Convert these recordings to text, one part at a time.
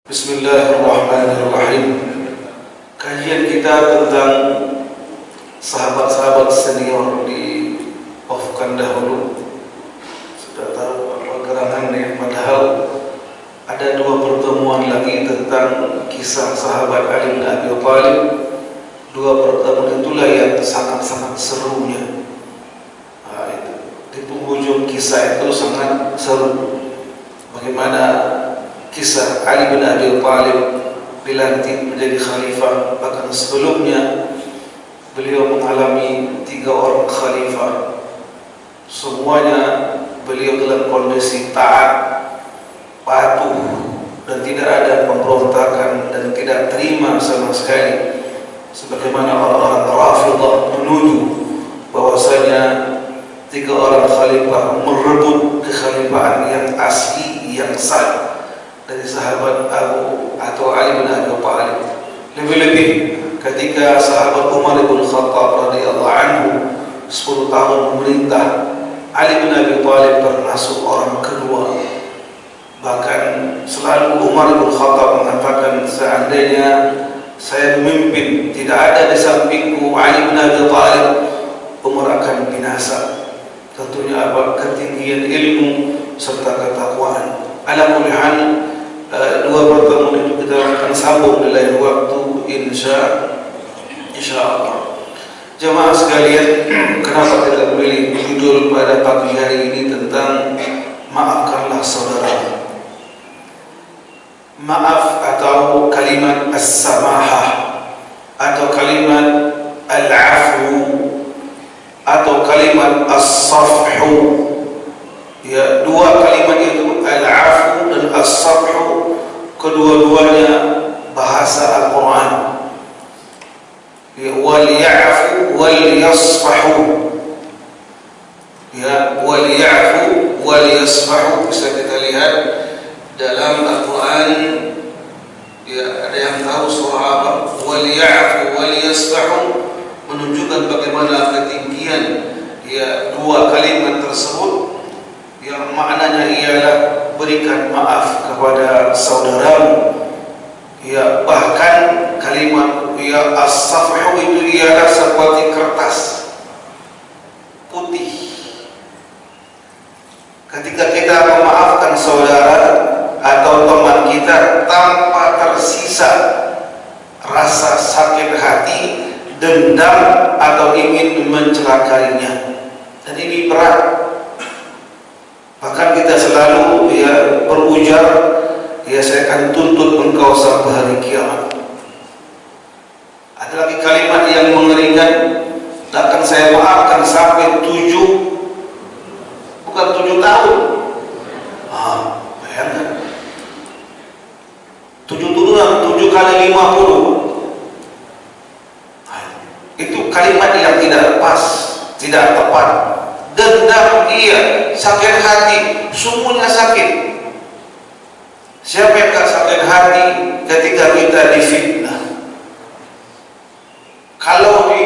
Bismillahirrahmanirrahim. Kajian kita tentang sahabat-sahabat senior di Afgan dahulu. Sudah tahu apa gerangannya, padahal ada dua pertemuan lagi tentang kisah sahabat Ali bin Abi Thalib. Dua pertemuan itulah yang sangat-sangat serunya. Di penghujung kisah itu sangat seru. Bagaimana kisah Ali bin Abi Thalib dilantik menjadi khalifah, bahkan sebelumnya beliau mengalami 3 orang khalifah. Semuanya beliau dalam kondisi taat, patuh, dan tidak ada pemberontakan dan tidak terima sama sekali. Sebagaimana orang-orang Rafidhah menuduh bahwasanya 3 orang khalifah merebut kekhalifahan yang asli, yang sah dari sahabat Abu atau Ali bin Abi Thalib. Lebih-lebih ketika sahabat Umar bin Khattab radhiyallahu anhu 10 tahun memerintah, Ali bin Abi Thalib termasuk orang kedua. Bahkan selalu Umar bin Khattab mengatakan, seandainya saya memimpin tidak ada di sampingku Ali bin Abi Thalib, Umar akan binasa. Tentunya apa? Ketinggian ilmu serta ketakwaan. Ala kulli hal, dua pertemuan itu kita akan sambung di lain waktu insya Allah. Jemaah sekalian, kenapa kita memilih judul pada pagi hari ini tentang maafkanlah saudara? Maaf atau kalimat as-samahah atau kalimat al-afu atau kalimat as-safhu, ya, dua kalimat itu al-afu dan as-safhu, kedua-duanya bahasa Al-Quran. Ya, wal ya'fu wal yasfahu, ya, wal ya'fu wal yasfahu bisa kita lihat dalam Al-Quran. Ya, ada yang tahu surah apa? Wal ya'fu wal yasfahu menunjukkan bagaimana ketinggian ya dua kalimat tersebut, yang maknanya ialah berikan maaf kepada saudaramu. Ya, bahkan kalimat ya as-safhu itu ialah seperti kertas putih. Ketika kita memaafkan saudara atau teman kita tanpa tersisa rasa sakit hati, dendam, atau ingin mencelakainya, dan ini berat. Bahkan kita selalu ya berujar, ya, saya akan tuntut engkau sampai hari kiamat. Ada lagi kalimat yang mengeringan, akan saya maafkan sampai 7, bukan 7 tahun. Bayangkan 7 turunan, 7 kali 50. Itu kalimat yang tidak pas, tidak tepat. Dendam, iya, sakit hati, semuanya sakit. Siapa yang gak sakit hati ketika kita difitnah? Kalau di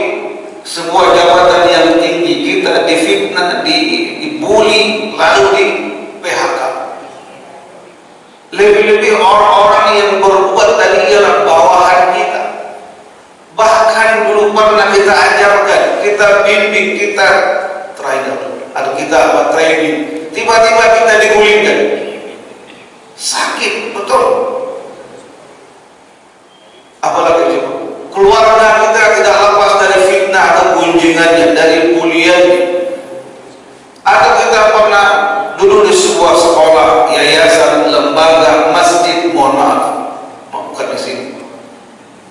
sebuah jabatan yang tinggi kita difitnah, dibully, lalu di PHK. Lebih-lebih orang-orang yang berbuat tadi ialah bawahan kita. Bahkan dulu pernah kita ajarkan, kita bimbing, kita trainer atau kita training, tiba-tiba kita digulingkan, sakit betul. Apalagi coba keluarga kita tidak lepas dari fitnah atau gunjingannya, dari buliannya. Atau kita pernah duduk di sebuah sekolah, yayasan, lembaga, masjid, mohon maaf, bukan di sini,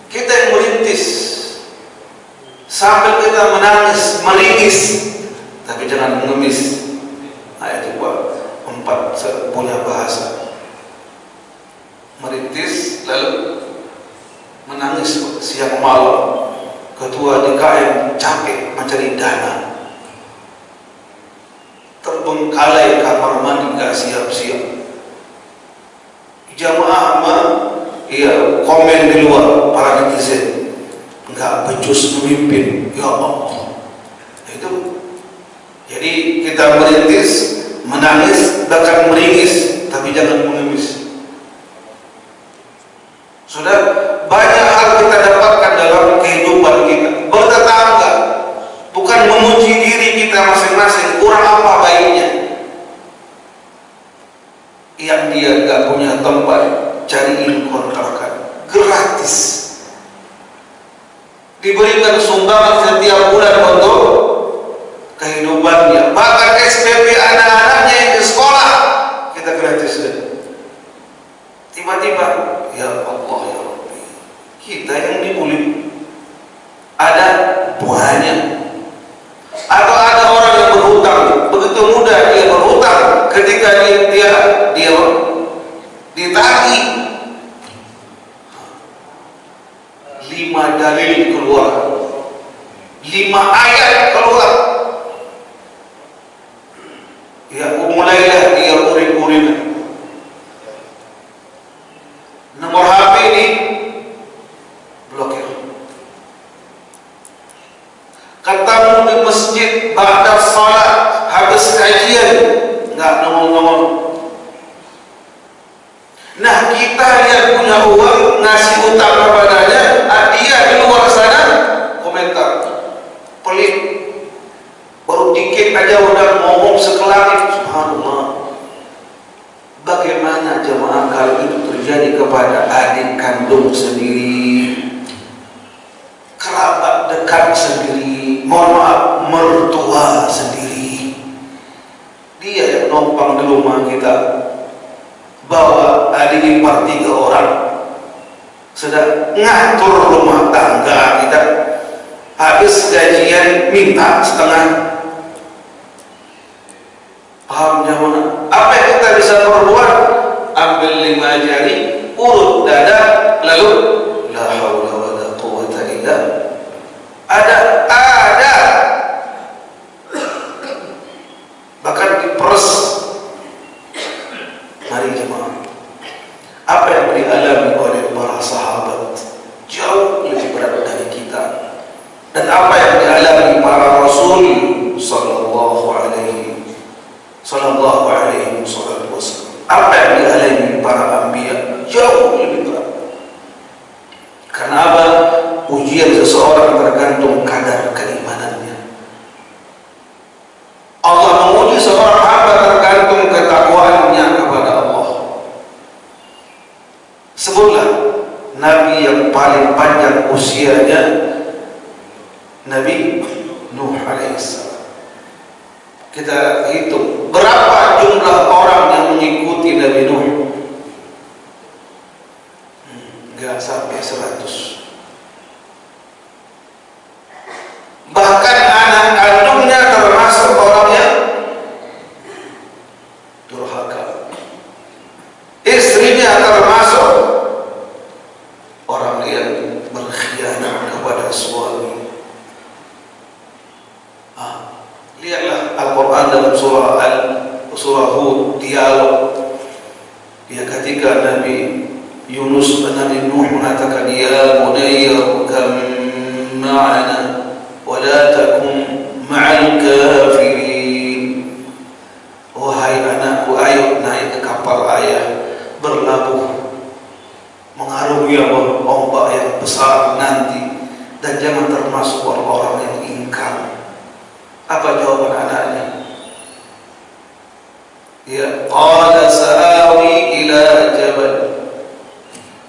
kita yang merintis sambil kita menangis, meringis, tapi jangan mengemis. Itu buat 4 punya bahasa. Merintis lalu menangis siang malam. Ketua DKM capek mencari dana, terbengkalai kamar mandi gak siap-siap. Jamaah komen di luar, para netizen, nggak becus memimpin. Ya Allah, itu. Jadi kita merintis, menangis, bahkan meringis, tapi jangan mengemis. Sudah banyak hal kita dapatkan dalam kehidupan kita. Bertetangga bukan memuji diri kita masing-masing, kurang apa baiknya. Yang dia gak punya tempat, cariin kontrakan gratis, diberikan sumbangan setiap bulan untuk kehidupannya. Bahkan SPP anak-anaknya yang di sekolah kita gratis. Tiba-tiba, ya Allah ya Rabbi, kita yang dibuli. Ada banyak. Atau ada orang yang berhutang, begitu mudah dia berhutang, ketika dia ditagih, 5 dalil keluar, 5 ayat keluar, ya mulailah dia uring-uringan. Nomor HP ini blokir. Ketemu di masjid ba'da salat, habis kajian nggak nongol-nongol. Nah, kita lihat punya uang, ngasih utang kepadanya, dia di luar sana komentar pelit, baru dikit aja udah ngomong sekelangit. Subhanallah. Bagaimana jemaah kalau itu terjadi kepada adik kandung sendiri, kerabat dekat sendiri, mohon maaf, mertua sendiri? Dia yang numpang di rumah kita, bawa adik ipar 3 orang, sedang ngatur rumah tangga kita, habis gajian minta setengah. Paham jemaah? Apa yang kita bisa perbuat? Ambil 5 jari, urut dada, lalu la haula wala quwwata illa ada bahkan diperes. Mari jemaah, apa yang dialami oleh para sahabat jauh lebih berat dari kita, dan apa yang dialami para rasul sallallahu alaihi wasallam, apa yang dialami para anbiya jauh lebih berat. Karena apa? Ujian seseorang tergantung kadar keimanannya. Allah menguji seorang hamba tergantung ketakwaannya kepada Allah. Sebutlah Nabi yang paling panjang usianya, Nabi Nuh alaihissalam. Kita hitung berapa jumlah orang yang mengikuti Nabi Nuh. Enggak sampai 100. Bahkan anak kandungnya termasuk orang yang durhaka. Istrinya termasuk orang yang berkhianat kepada suami. Lihatlah Al-Quran dalam surah Hud, dialog. Ya, ketika Nabi Yunus dan Nabi Nuh mengatakan, ya bunayya kam ma'ana wa la takum ma'al kafirin. Wahai anakku, ayo naik ke kapal ayah, berlabuh mengarungi ombak yang besar nanti, dan jangan termasuk orang-orang yang ingkar. Apa jawaban anaknya? Ya, qala sa'awi ila jabal.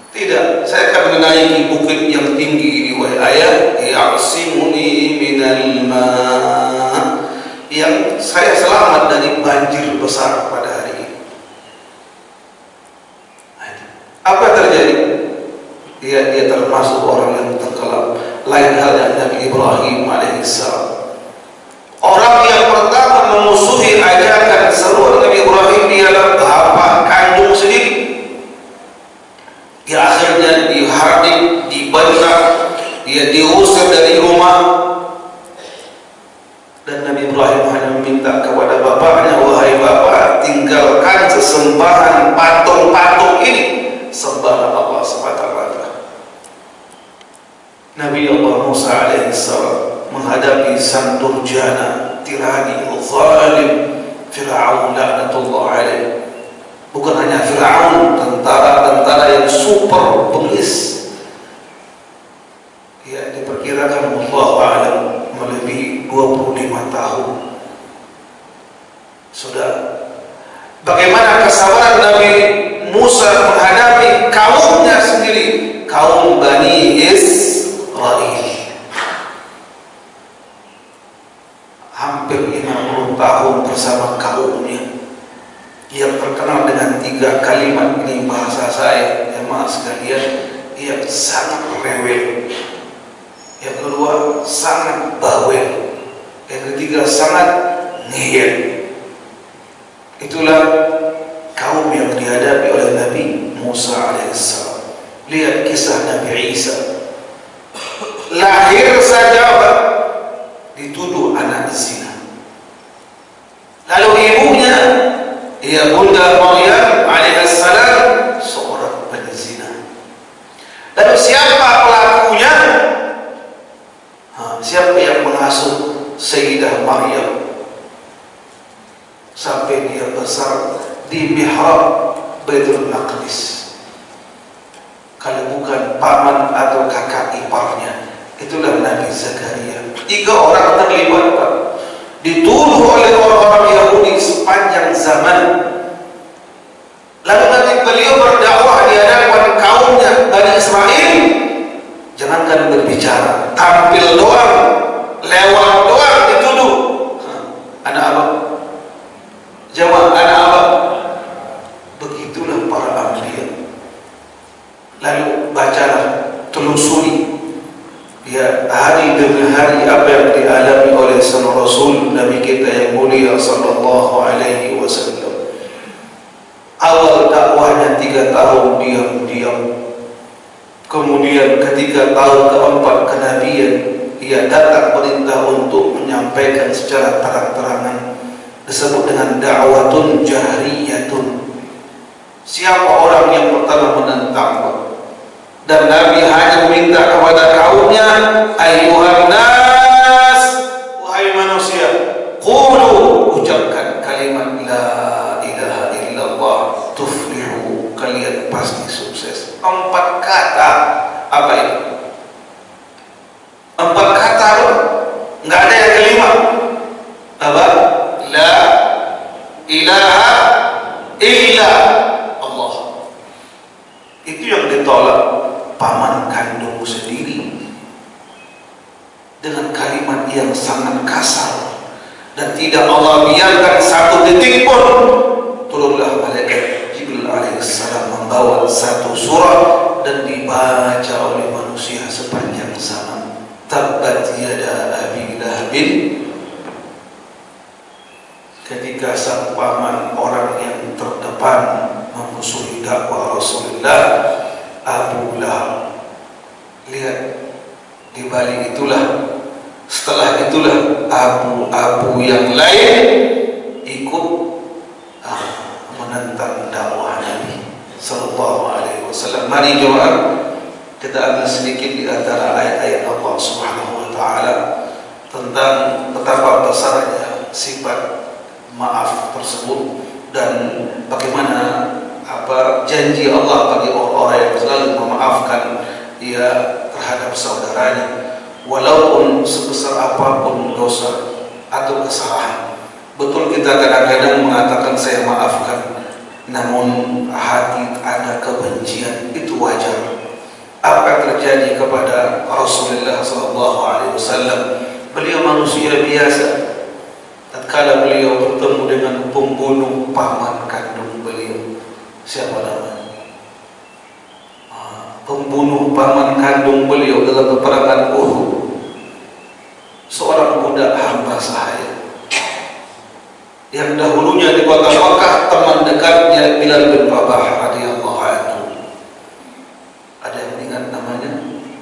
Tidak, saya akan menaiki bukit yang tinggi ini, wahai ayah, ya'simuni minal ma', yang saya selamat dari banjir besar pada hari ini. Apa terjadi? Dia termasuk orang yang tenggelam. Lain halnya Nabi Ibrahim alaihissalam. Orang yang pertama memusuhi ajakan seru Nabi Ibrahim ialah bapak kandung sendiri. Dia akhirnya dihardik, dibentak, dia diusir dari rumah. Dan Nabi Ibrahim hanya meminta kepada bapaknya, wahai bapak, tinggalkan sesembahan patung-patung ini, sembahlah Allah semata-mata. Nabi Allah Musa alaihissalam menghadapi sang durjana, tirani, zalim, Fir'aun laknatullah alaih. Bukan hanya Fir'aun, tentara-tentara yang super bengis, sekalian, yang sangat rewel, yang kedua sangat bawel, yang ketiga sangat ngeyel. Itulah kaum yang dihadapi oleh Nabi Musa alaihissalam. Lihat kisah Nabi Isa, lahir saja dituduh anak zina. Lalu ibunya, ya Bunda Maryam alaihissalam, seorang penzina. Lalu siapa pelakunya? Siapa yang mengasuh Sayyidah Maryam sampai dia besar di mihrab Baitul Maqdis? Kalau bukan paman atau kakak iparnya, itulah Nabi Zakaria. 3 orang terlibat, Pak, dituduh oleh orang-orang Yahudi sepanjang zaman. Lalu nanti beliau berdakwah di hadapan kaumnya Bani Israel. Jangankan berbicara, tampil doang, lewat doang dituduh. Anak apa? Jawab, anak apa? Begitulah para anbiya. Lalu bacalah, telusuri ya hari demi hari apa yang dialami oleh sang Rasul Nabi kita yang mulia sallallahu alaihi wasallam. Awal dakwahnya 3 tahun diam-diam. Kemudian ketika tahun keempat kenabian, ia datang perintah untuk menyampaikan secara terang-terangan, disebut dengan da'watun jahriyatun. Siapa orang yang pertama menentang? Dan Nabi hanya meminta kepada kaumnya, ayyuhan nas, wahai manusia, qulu, ucapkan kalimat la ilaha illallah tuflihu, kalian pasti sukses. 4 kata. Apa itu? 4 kata loh, nggak ada yang kelima. Apa? La ilaha illa Allah. Itu yang ditolak paman kandung sendiri dengan kalimat yang sangat kasar, dan tidak Allah biarkan 1 detik pun. Turunlah malaikat Jibril alaihissalam membawa 1 surah dan dibaca oleh manusia sepanjang zaman. Tabbat yada abi lahabin. Ketika sang paman, orang yang terdepan memusuhi dakwah Rasulullah, Abu Lahab. Lihat, di balik itulah, setelah itulah abu-abu yang lain ikut menentang dakwah Nabi sallallahu alaihi wasallam. Mari jemaah, kita ambil sedikit di antara ayat-ayat Allah Subhanahu wa taala tentang betapa besarnya sifat maaf tersebut, dan bagaimana janji Allah bagi orang-orang yang selalu memaafkan dia terhadap saudaranya, walaupun sebesar apapun dosa atau kesalahan. Betul, kita kadang-kadang mengatakan saya maafkan, namun hati ada kebencian, itu wajar. Apa yang terjadi kepada Rasulullah SAW? Beliau manusia biasa. Tatkala beliau bertemu dengan pembunuh paman kandung beliau, siapa namanya? Pembunuh paman kandung beliau dalam peperangan Uhud, seorang budak hamba sahaya yang dahulunya di kota Makkah teman dekatnya Bilal bin Rabah radhiyallahu anhu. Ada yang ingat namanya?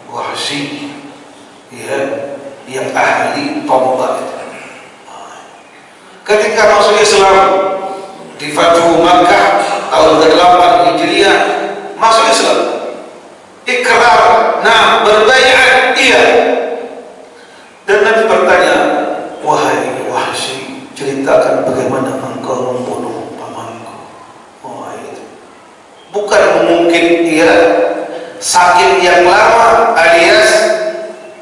Wahsy, ya, yang ahli tombak. Ketika masuk Islam di Fathu Makkah tahun ke-8 Hijriah, masuk Islam, ikrar, berbaiat, iya. Dan Nabi bertanya, wahai Wahsy, ceritakan bagaimana engkau membunuh pamanku. Bukan mungkin ia sakit yang lama alias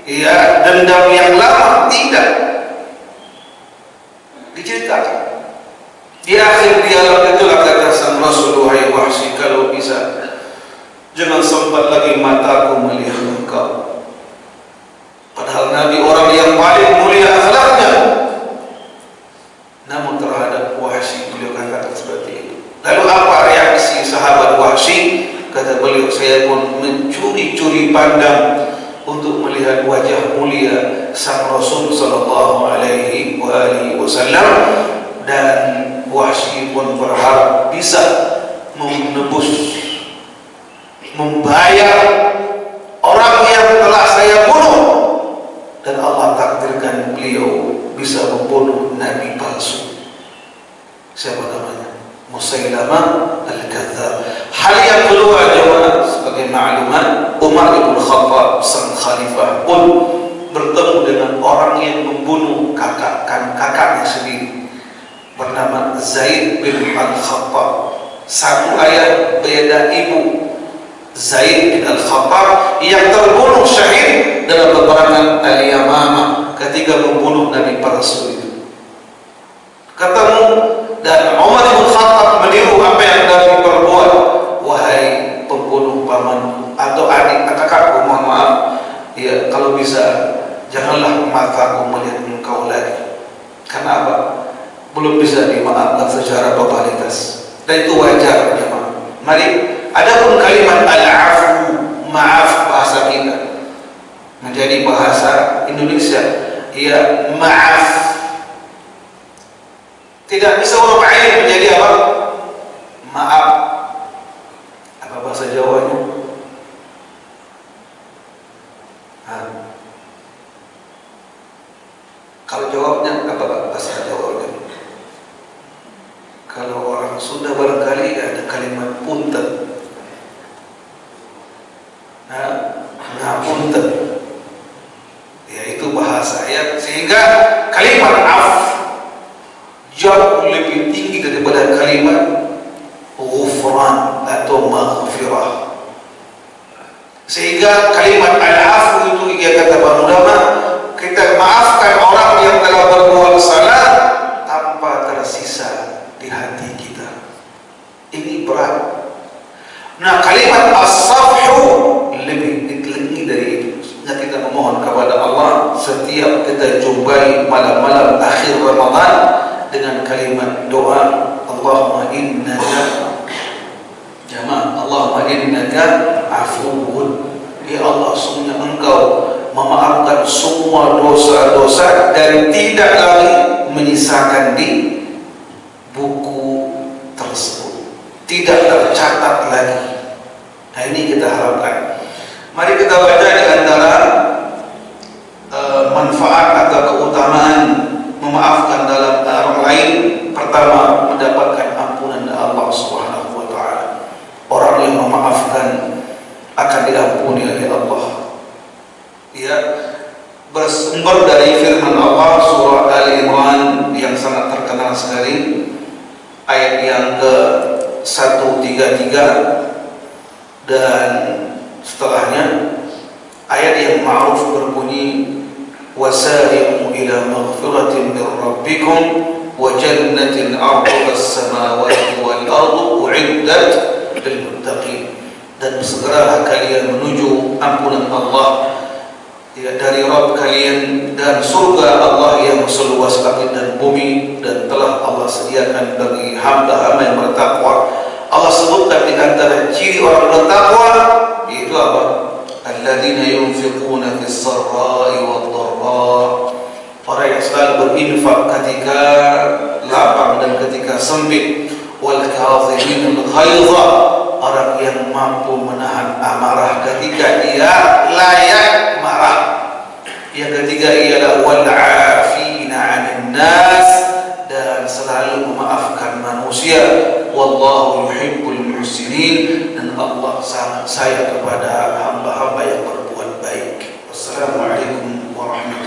ia dendam yang lama, tidak. Diceritakan. Di akhir dialog itulah kata sang Rasul, wahai Wahsy, kalau bisa jangan sempat lagi mataku melihat engkau. Padahal Nabi orang yang paling mulia akhlaknya, namun terhadap Wahsy beliau katakan seperti itu. Lalu apa reaksi sahabat Wahsy? Kata beliau, saya saya pun mencuri-curi pandang untuk melihat wajah mulia sang Rasul sallallahu alaihi wasallam, dan Wahsy pun berharap bisa menebus, membayar orang yang telah saya bunuh, dan Allah takdirkan beliau bisa membunuh nabi palsu. Siapa namanya? Musailamah al-Kadzdzab. Hal yang kedua jemaah, sebagai maklumat, Umar bin Khattab sang khalifah pun bertemu dengan orang yang membunuh kakaknya sendiri, bernama Zaid bin Al-Khattab. Satu ayah beda ibu. Zaid bin Al-Khattab yang terbunuh syahid dalam peperangan Al-Yamamah ketika membunuh Nabi palsu itu. Ketemu dan Umar bin Khattab meniru apa yang Nabi perbuat. Wahai pembunuh paman atau adik kakakku, mohon maaf, ya kalau bisa janganlah mataku melihat engkau lagi. Karena apa? Belum bisa dimaafkan secara totalitas, dan itu wajar ya. Mari, adapun kalimat al-afu, maaf, bahasa kita menjadi bahasa Indonesia, ya maaf. Tidak bisa huruf ain menjadi apa? Maaf. Apa bahasa Jawanya? Kalau jawabnya apa bahasa Jawanya? Kalau orang Sunda barangkali ada kalimat punten. Ngapunten. Ya itu bahasa ya, sehingga kalimat af jauh lebih tinggi daripada kalimat ghufran atau maghfirah. Sehingga kalimat al-afu itu, ia kata para ulama, kita maafkan orang yang telah berbuat salah tanpa tersisa di hati kita. Ini berat. Nah, kalimat as-safhu lebih tinggi dari itu. Nah, kita memohon kepada Allah setiap kita jumpai malam-malam akhir Ramadan dengan kalimat doa Allahumma innaka, jamaah, Allahumma innaka afuwun, ya Allah, sungguh engkau memaafkan semua dosa-dosa dan tidak lagi menyisakan di buku tersebut, tidak tercatat lagi. Nah, ini kita harapkan. Mari kita baca di antara manfaat atau keutamaan memaafkan dalam orang lain. Pertama, mendapatkan ampunan Allah Subhanahu wa taala. Orang yang memaafkan akan diampuni oleh Allah. Ya, bersumber dari firman Allah surah Ali Imran yang sangat terkenal sekali, ayat yang ke-133 dan setelahnya, ayat yang ma'ruf berbunyi wasari'u ila maghfiratin min rabbikum wa jannatin 'arduha as-samawati wal ardu u'iddat lil muttaqin, dan segeralah kalian menuju ampunan Allah ya, dari Rabb kalian, dan surga Allah yang seluas langit dan bumi, dan telah Allah sediakan bagi hamba-hamba yang bertakwa. Allah sebutkan di antara ciri orang bertakwa yaitu apa? Alladzina yunfiquna fis sarra'i wad dharra, orang yang selalu berinfak ketika lapang dan ketika sempit. Wal kadhiminal ghaidha, orang yang mampu menahan amarah ketika dia layak marah. Yang ketiga ialah wal 'afina 'anil nas, dan selalu memaafkan manusia. Wallahu yuhibbul muhsinin, dan Allah sangat sayang kepada hamba-hamba yang berbuat baik. Wassalamualaikum warahmatullahi wabarakatuh.